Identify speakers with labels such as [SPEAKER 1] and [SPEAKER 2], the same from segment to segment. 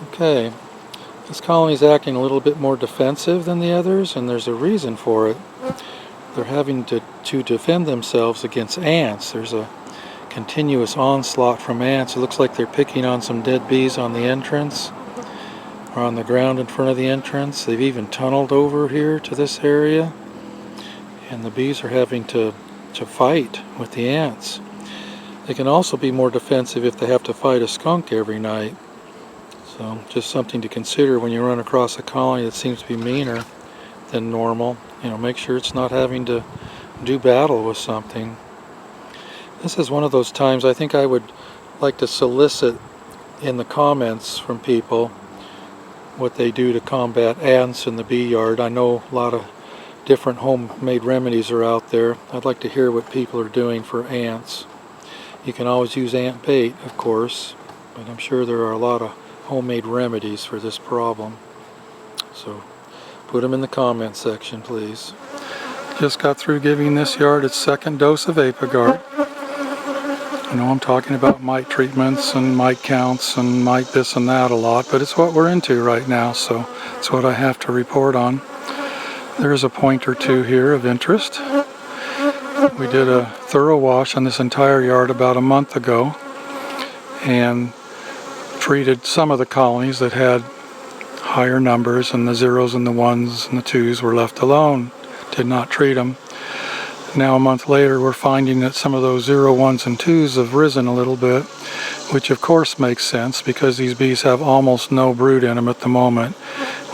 [SPEAKER 1] Okay, this colony is acting a little bit more defensive than the others, and there's a reason for it. They're having to defend themselves against ants. There's a continuous onslaught from ants. It looks like they're picking on some dead bees on the entrance, or on the ground in front of the entrance. They've even tunneled over here to this area, and the bees are having to fight with the ants. They can also be more defensive if they have to fight a skunk every night. So just something to consider when you run across a colony that seems to be meaner than normal. Make sure it's not having to do battle with something. This is one of those times I think I would like to solicit in the comments from people what they do to combat ants in the bee yard. I know a lot of different homemade remedies are out there. I'd like to hear what people are doing for ants. You can always use ant bait, of course, but I'm sure there are a lot of homemade remedies for this problem. So put them in the comment section, please. Just got through giving this yard its second dose of Apagard. I'm talking about mite treatments and mite counts and mite this and that a lot, but it's what we're into right now, so it's what I have to report on. There's a point or two here of interest. We did a thorough wash on this entire yard about a month ago and treated some of the colonies that had higher numbers, and the zeros and the ones and the twos were left alone. Did not treat them. Now a month later we're finding that some of those 0, 1s, and 2s have risen a little bit, which of course makes sense because these bees have almost no brood in them at the moment.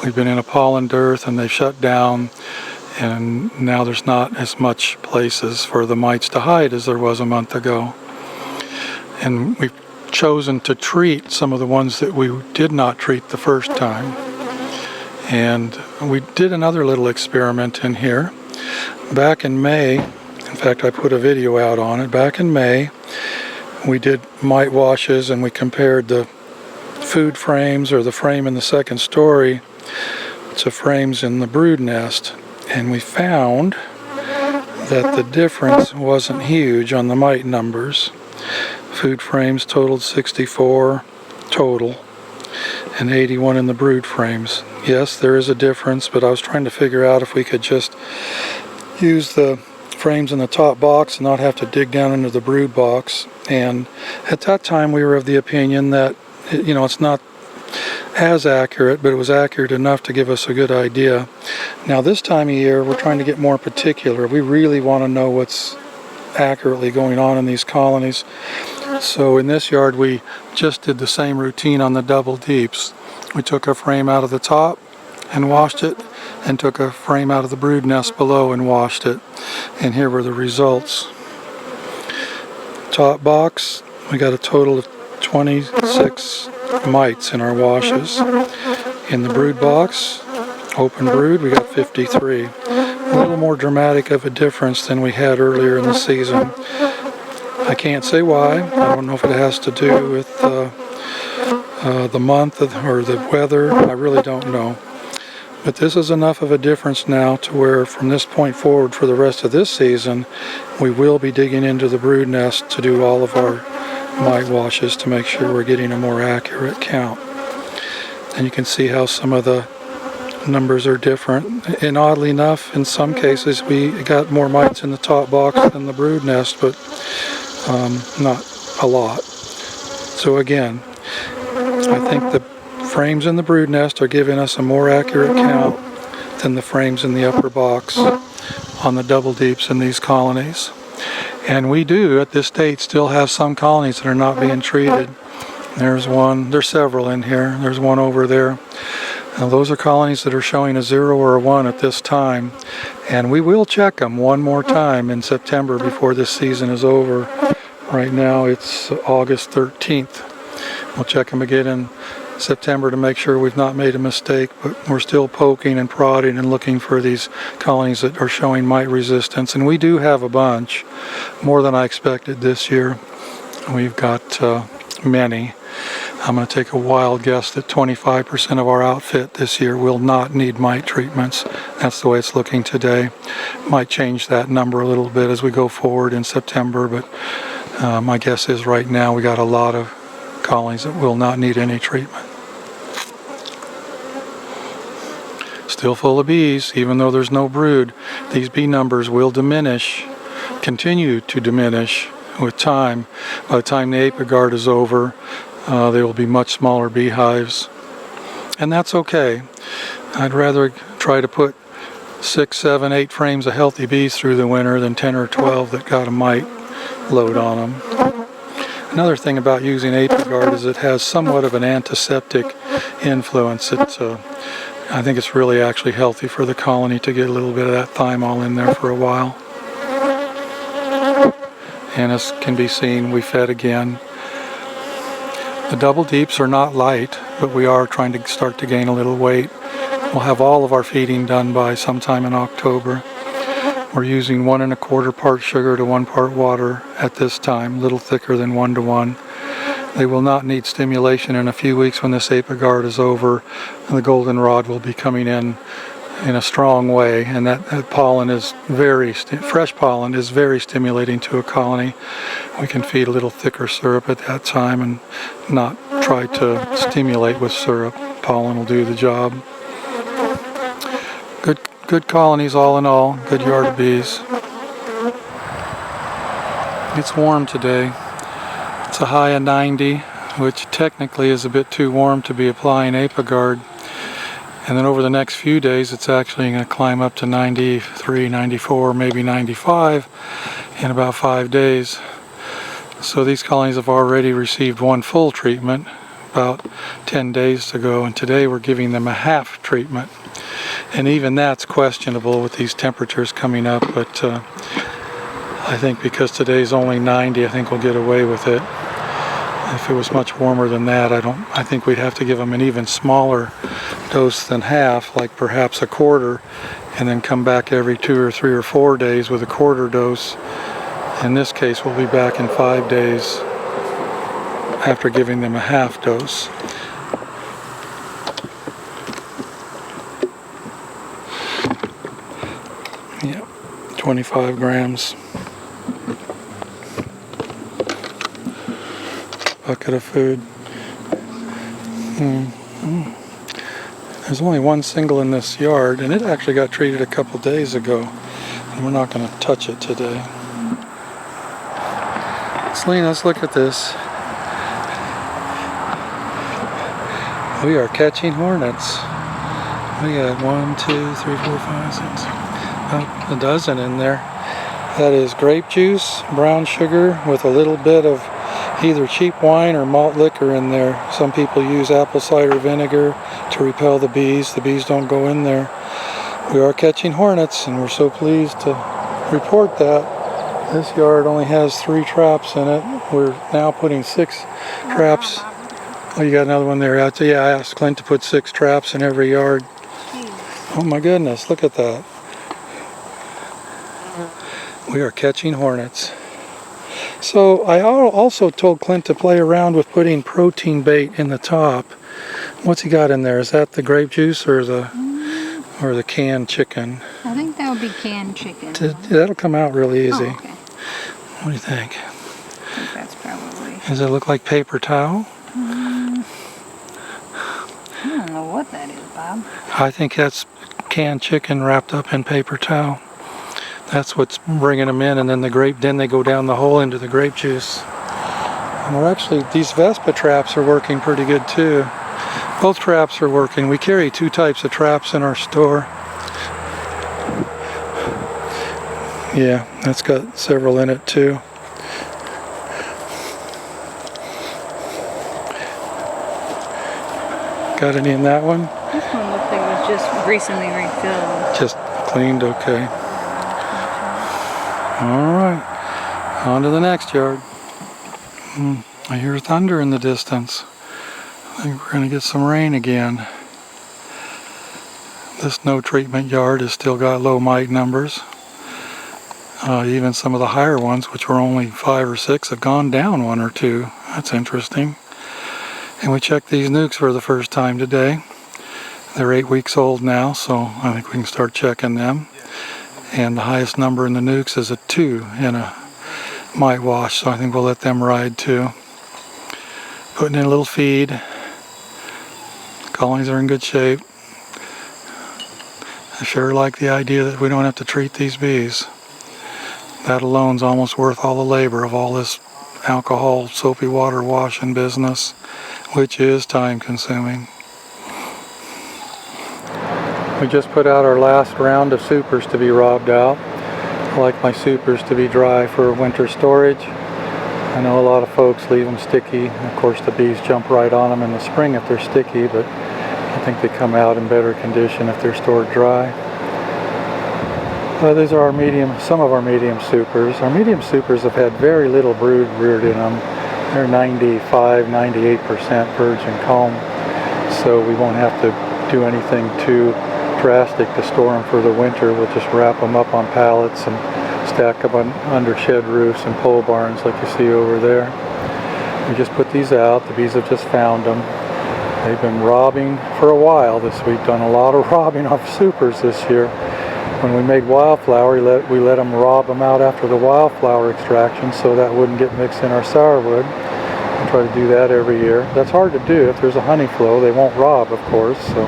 [SPEAKER 1] We've been in a pollen dearth and they've shut down, and now there's not as much places for the mites to hide as there was a month ago. And we've chosen to treat some of the ones that we did not treat the first time. And we did another little experiment in here. Back in May, in fact I put a video out on it, back in May we did mite washes and we compared the food frames, or the frame in the second story, to frames in the brood nest, and we found that the difference wasn't huge on the mite numbers. Food frames totaled 64 total and 81 in the brood frames. Yes, there is a difference, but I was trying to figure out if we could just use the frames in the top box and not have to dig down into the brood box. And at that time we were of the opinion that it's not as accurate, but it was accurate enough to give us a good idea. Now this time of year we're trying to get more particular. We really want to know what's accurately going on in these colonies. So in this yard we just did the same routine on the double deeps. We took a frame out of the top and washed it, and took a frame out of the brood nest below and washed it. And here were the results. Top box, we got a total of 26 mites in our washes. In the brood box, open brood, we got 53. A little more dramatic of a difference than we had earlier in the season. I can't say why. I don't know if it has to do with the month or the weather. I really don't know. But this is enough of a difference now to where from this point forward for the rest of this season we will be digging into the brood nest to do all of our mite washes to make sure we're getting a more accurate count. And you can see how some of the numbers are different, and oddly enough in some cases we got more mites in the top box than the brood nest, but not a lot. So again, I think the frames in the brood nest are giving us a more accurate count than the frames in the upper box on the double deeps in these colonies. And we do at this date still have some colonies that are not being treated. There's one, there's several in here, there's one over there. Now those are colonies that are showing a 0 or a 1 at this time, and we will check them one more time in September before this season is over. Right now it's August 13th. We'll check them again in September to make sure we've not made a mistake, but we're still poking and prodding and looking for these colonies that are showing mite resistance, and we do have a bunch, more than I expected this year. We've got many. I'm going to take a wild guess that 25% of our outfit this year will not need mite treatments. That's the way it's looking today. Might change that number a little bit as we go forward in September, but my guess is right now we got a lot of colonies that will not need any treatment. still full of bees, even though there's no brood. These bee numbers will diminish, continue to diminish with time. By the time the apigard is over, they will be much smaller beehives. And that's okay. I'd rather try to put 6, 7, 8 frames of healthy bees through the winter than 10 or 12 that got a mite load on them. Another thing about using apigard is it has somewhat of an antiseptic influence. I think it's really actually healthy for the colony to get a little bit of that thymol in there for a while. And as can be seen, we fed again. The double deeps are not light, but we are trying to start to gain a little weight. We'll have all of our feeding done by sometime in October. We're using 1 1/4 part sugar to 1 part water at this time, a little thicker than 1 to 1. They will not need stimulation in a few weeks when this apigard is over, and the goldenrod will be coming in a strong way, and that pollen is fresh pollen is very stimulating to a colony. We can feed a little thicker syrup at that time and not try to stimulate with syrup. Pollen will do the job. Good colonies all in all, good yard of bees. It's warm today. It's a high of 90, which technically is a bit too warm to be applying apigard. And then over the next few days, it's actually going to climb up to 93, 94, maybe 95 in about 5 days. So these colonies have already received 1 full treatment about 10 days ago, and today we're giving them a half treatment. And even that's questionable with these temperatures coming up, but I think because today's only 90, I think we'll get away with it. If it was much warmer than that, I think we'd have to give them an even smaller dose than half, like perhaps a quarter, and then come back every 2 or 3 or 4 days with a quarter dose. In this case, we'll be back in 5 days after giving them a half dose. Yeah, 25 grams. Bucket of food. There's only 1 single in this yard, and it actually got treated a couple days ago. And we're not going to touch it today. Selena, let's look at this. We are catching hornets. We got 1, 2, 3, 4, 5, 6, about a dozen in there. That is grape juice, brown sugar with a little bit of either cheap wine or malt liquor in there. Some people use apple cider vinegar to repel the bees. The bees don't go in there. We are catching hornets, and we're so pleased to report that. This yard only has 3 traps in it. We're now putting 6 traps. Oh, you got another one there. Yeah, I asked Clint to put 6 traps in every yard. Oh my goodness, look at that. We are catching hornets. So I also told Clint to play around with putting protein bait in the top. What's he got in there? Is that the grape juice or the canned chicken?
[SPEAKER 2] I think that would be canned chicken.
[SPEAKER 1] That'll come out really easy.
[SPEAKER 2] Oh, okay.
[SPEAKER 1] What do you think?
[SPEAKER 2] I think that's probably...
[SPEAKER 1] Does it look like paper towel?
[SPEAKER 2] I don't know what that is, Bob.
[SPEAKER 1] I think that's canned chicken wrapped up in paper towel. That's what's bringing them in, and then then they go down the hole into the grape juice. And we're actually, these Vespa traps are working pretty good too. Both traps are working. We carry 2 types of traps in our store. Yeah, that's got several in it too. Got any in that one?
[SPEAKER 2] This one looks like it was just recently refilled.
[SPEAKER 1] Just cleaned, okay. Alright, on to the next yard. I hear thunder in the distance. I think we're going to get some rain again. This no treatment yard has still got low mite numbers. Even some of the higher ones, which were only 5 or 6, have gone down 1 or 2. That's interesting. And we checked these nukes for the first time today. They're 8 weeks old now, so I think we can start checking them. And the highest number in the nukes is a 2 in a mite wash, so I think we'll let them ride too. Putting in a little feed. Colonies are in good shape. I sure like the idea that we don't have to treat these bees. That alone's almost worth all the labor of all this alcohol, soapy water washing business, which is time consuming. We just put out our last round of supers to be robbed out. I like my supers to be dry for winter storage. I know a lot of folks leave them sticky. Of course, the bees jump right on them in the spring if they're sticky, but I think they come out in better condition if they're stored dry. These are our some of our medium supers. Our medium supers have had very little brood reared in them. They're 95–98% virgin comb, so we won't have to do anything too drastic to store them for the winter. We'll just wrap them up on pallets and stack them under shed roofs and pole barns like you see over there. We just put these out. The bees have just found them. They've been robbing for a while. We've done a lot of robbing of supers this year. When we made wildflower, we let them rob them out after the wildflower extraction so that wouldn't get mixed in our sourwood. We try to do that every year. That's hard to do. If there's a honey flow, they won't rob, of course, so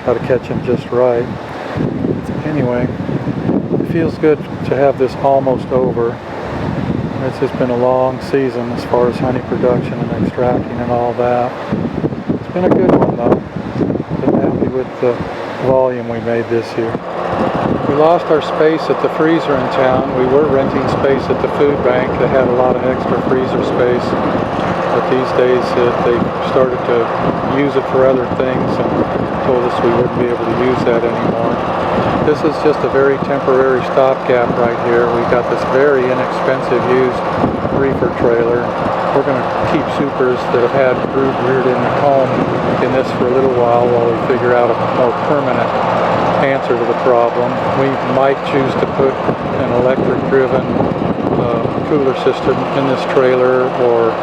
[SPEAKER 1] got to catch them just right. Anyway, it feels good to have this almost over. It's just been a long season as far as honey production and extracting and all that. It's been a good one though. Been happy with the volume we made this year. We lost our space at the freezer in town. We were renting space at the food bank that had a lot of extra freezer space. But these days they started to use it for other things and told us we wouldn't be able to use that anymore. This is just a very temporary stopgap right here. We've got this very inexpensive used reefer trailer. We're going to keep supers that have had brood reared in the comb in this for a little while we figure out a more permanent answer to the problem. We might choose to put an electric-driven cooler system in this trailer, or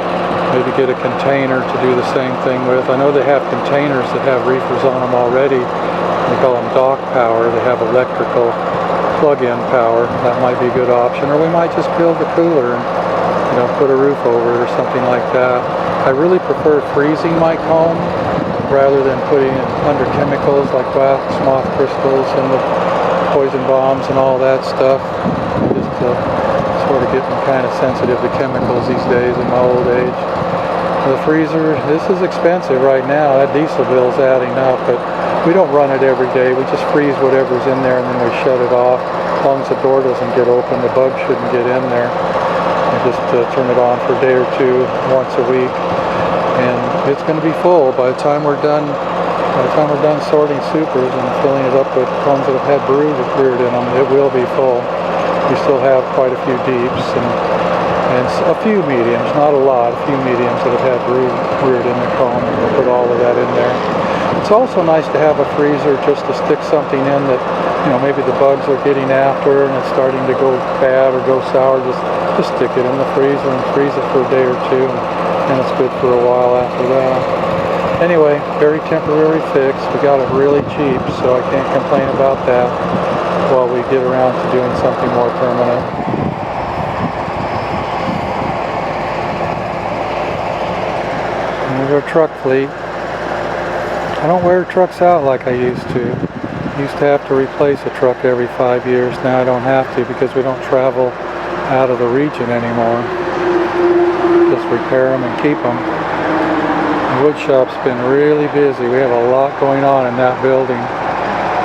[SPEAKER 1] maybe get a container to do the same thing with. I know they have containers that have reefers on them already. We call them dock power. They have electrical plug-in power. That might be a good option. Or we might just build the cooler and put a roof over it or something like that. I really prefer freezing my comb rather than putting it under chemicals like wax moth crystals and the poison bombs and all that stuff. Just sort of getting kind of sensitive to chemicals these days in my old age. The freezer, this is expensive right now. That diesel bill's adding up, but we don't run it every day. We just freeze whatever's in there and then we shut it off. As long as the door doesn't get open, the bugs shouldn't get in there. And just turn it on for a day or two once a week. And it's going to be full by the time we're done. By the time we're done sorting supers and filling it up with ones that have had brood reared in them, it will be full. We still have quite a few deeps and a few mediums, not a lot, a few mediums that have had brood reared in the comb, and we'll put all of that in there. It's also nice to have a freezer just to stick something in that, maybe the bugs are getting after and it's starting to go bad or go sour. Just stick it in the freezer and freeze it for a day or two, and it's good for a while after that. Anyway, very temporary fix. We got it really cheap, so I can't complain about that while we get around to doing something more permanent. There's our truck fleet. I don't wear trucks out like I used to. I used to have to replace a truck every 5 years. Now I don't have to because we don't travel out of the region anymore. Just repair them and keep them. The wood shop's been really busy. We have a lot going on in that building.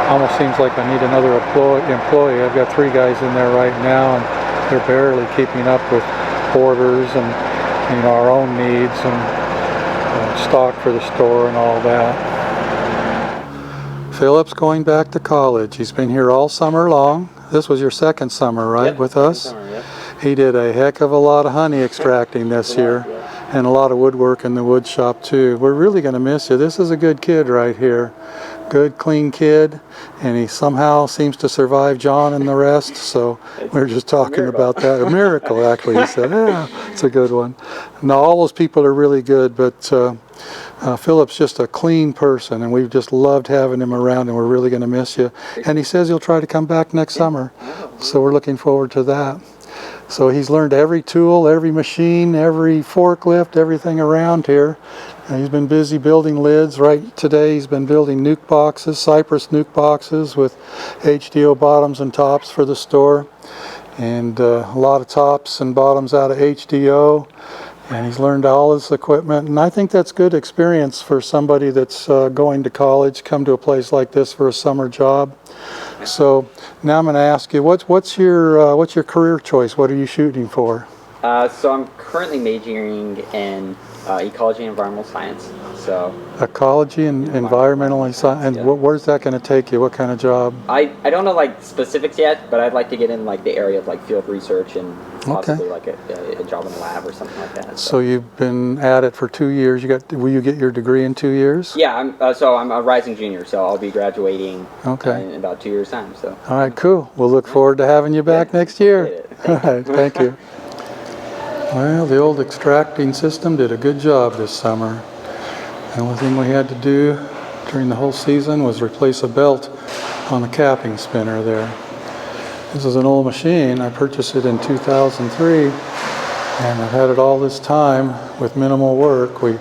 [SPEAKER 1] Almost seems like I need another employee. I've got 3 guys in there right now, and they're barely keeping up with orders and our own needs and stock for the store and all that. Philip's going back to college. He's been here all summer long. This was your second summer, right,
[SPEAKER 3] yep,
[SPEAKER 1] with us?
[SPEAKER 3] Summer, yep.
[SPEAKER 1] He did a heck of a lot of honey extracting this year, and a lot of woodwork in the wood shop too. We're really going to miss you. This is a good kid right here. Good, clean kid, and he somehow seems to survive John and the rest, so we were just talking about that. A miracle, actually, he said. Yeah, it's a good one. Now, all those people are really good, but Philip's just a clean person, and we've just loved having him around, and we're really going to miss you. And he says he'll try to come back next summer, so we're looking forward to that. So he's learned every tool, every machine, every forklift, everything around here. And he's been busy building lids. Right today he's been building nuke boxes, Cypress nuke boxes with HDO bottoms and tops for the store. And a lot of tops and bottoms out of HDO. And he's learned all his equipment. And I think that's good experience for somebody that's going to college, come to a place like this for a summer job. So now I'm going to ask you, what's your career choice? What are you shooting for?
[SPEAKER 3] So I'm currently majoring in ecology and environmental science. So
[SPEAKER 1] Ecology and environmental science. And where's that going to take you? What kind of job?
[SPEAKER 3] I don't know like specifics yet, but I'd like to get in like the area of like field research and possibly like a job in a lab or something like that.
[SPEAKER 1] So you've been at it for 2 years. Will you get your degree in 2 years?
[SPEAKER 3] Yeah, I'm a rising junior, so I'll be graduating in about 2 years' time. So.
[SPEAKER 1] All right, cool. We'll look forward to having you back next year. All right, thank you. Well, the old extracting system did a good job this summer. The only thing we had to do during the whole season was replace a belt on the capping spinner there. This is an old machine. I purchased it in 2003, and I've had it all this time with minimal work. We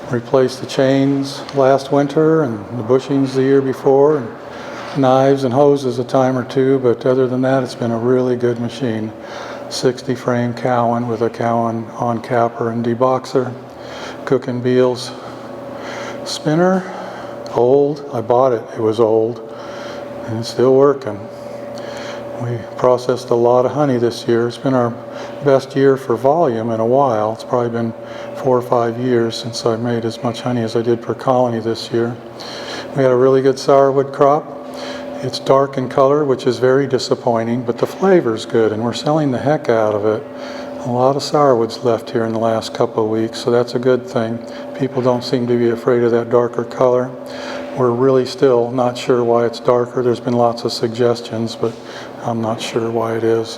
[SPEAKER 1] replaced the chains last winter and the bushings the year before, and knives and hoses a time or two, but other than that, it's been a really good machine. 60 frame Cowan with a Cowan on capper and deboxer. Cook and Beals spinner, old. I bought it, it was old, and it's still working. We processed a lot of honey this year. It's been our best year for volume in a while. It's probably been 4 or 5 years since I made as much honey as I did per colony this year. We had a really good sourwood crop. It's dark in color, which is very disappointing, but the flavor's good, and we're selling the heck out of it. A lot of sourwoods left here in the last couple of weeks, so that's a good thing. People don't seem to be afraid of that darker color. We're really still not sure why it's darker. There's been lots of suggestions, but I'm not sure why it is.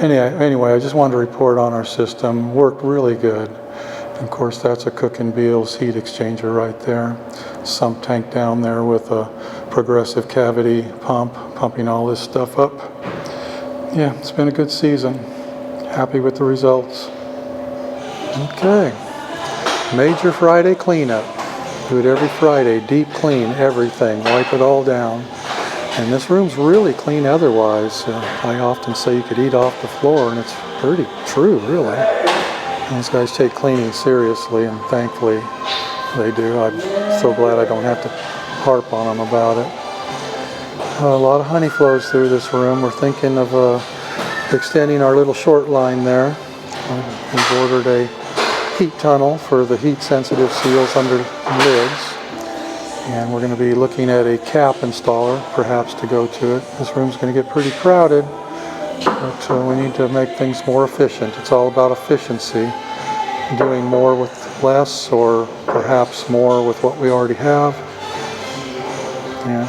[SPEAKER 1] Anyway, I just wanted to report on our system. Worked really good. And of course, that's a Cook and Beals heat exchanger right there. Sump tank down there with a progressive cavity pump, pumping all this stuff up. Yeah, it's been a good season. Happy with the results. Okay. Major Friday cleanup. Do it every Friday. Deep clean everything. Wipe it all down. And this room's really clean otherwise. I often say you could eat off the floor, and it's pretty true, really. These guys take cleaning seriously, and thankfully they do. I'm so glad I don't have to harp on them about it. A lot of honey flows through this room. We're thinking of extending our little short line there. We've ordered a heat tunnel for the heat sensitive seals under lids. And we're going to be looking at a cap installer perhaps to go to it. This room's going to get pretty crowded, but we need to make things more efficient. It's all about efficiency. Doing more with less, or perhaps more with what we already have. Yeah.